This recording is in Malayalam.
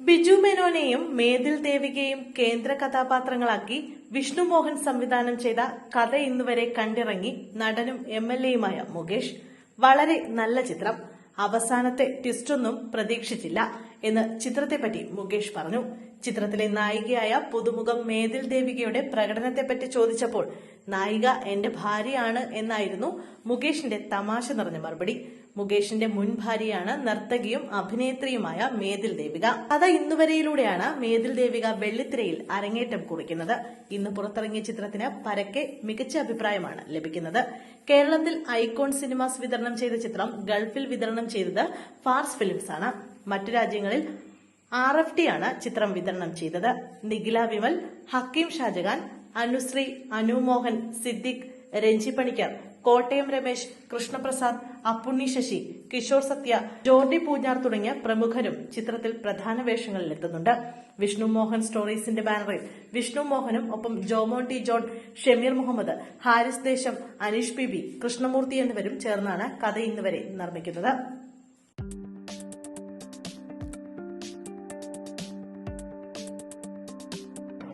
ബിജു മേനോനെയും മേതിൽ ദേവികയും കേന്ദ്ര കഥാപാത്രങ്ങളാക്കി വിഷ്ണു മോഹൻ സംവിധാനം ചെയ്ത കഥ ഇന്നുവരെ കണ്ടിറങ്ങി നടനും MLA-യുമായ മുകേഷ്. വളരെ നല്ല ചിത്രം. അവസാനത്തെ ട്വിസ്റ്റൊന്നും പ്രതീക്ഷിച്ചില്ല എന്ന് ചിത്രത്തെപ്പറ്റി മുകേഷ് പറഞ്ഞു. ചിത്രത്തിലെ നായികയായ പുതുമുഖം മേതിൽ ദേവികയുടെ പ്രകടനത്തെപ്പറ്റി ചോദിച്ചപ്പോൾ നായിക എന്റെ ഭാര്യയാണ് എന്നായിരുന്നു മുകേഷിന്റെ തമാശ നിറഞ്ഞ മറുപടി. മുകേഷിന്റെ മുൻ ഭാര്യയാണ് നർത്തകിയും അഭിനേത്രിയുമായ മേതിൽ ദേവിക. കഥ ഇന്നുവരെയിലൂടെയാണ് മേതിൽ ദേവിക വെള്ളിത്തിരയിൽ അരങ്ങേറ്റം കുറിക്കുന്നത്. ഇന്ന് പുറത്തിറങ്ങിയ ചിത്രത്തിന് പരക്കെ മികച്ച അഭിപ്രായമാണ് ലഭിക്കുന്നത്. കേരളത്തിൽ ഐക്കോൺ സിനിമാസ് വിതരണം ചെയ്ത ചിത്രം ഗൾഫിൽ വിതരണം ചെയ്തത് ഫാർസ് ഫിലിംസ് ആണ്. മറ്റു രാജ്യങ്ങളിൽ RFT ആണ് ചിത്രം വിതരണം ചെയ്തത്. നിഖില വിമൽ, ഹക്കീം ഷാജഹാൻ, അനുശ്രീ, അനുമോഹൻ, സിദ്ദിഖ്, രഞ്ജി പണിക്കർ, കോട്ടയം രമേശ്, കൃഷ്ണപ്രസാദ്, അപ്പുണ്ണി ശശി, കിഷോർ സത്യ, ജോർഡി പൂഞ്ഞാർ തുടങ്ങിയ പ്രമുഖരും ചിത്രത്തിൽ പ്രധാന വേഷങ്ങളിലെത്തുന്നുണ്ട്. വിഷ്ണു മോഹൻ സ്റ്റോറീസിന്റെ ബാനറിൽ വിഷ്ണു മോഹനും ഒപ്പം ജോമോൻ ജോൺ, ഷമീർ മുഹമ്മദ്, ഹാരിസ് ദേശം, അനീഷ് PB, കൃഷ്ണമൂർത്തി എന്നിവരും ചേർന്നാണ് കഥ ഇന്നുവരെ നിർമ്മിക്കുന്നത്.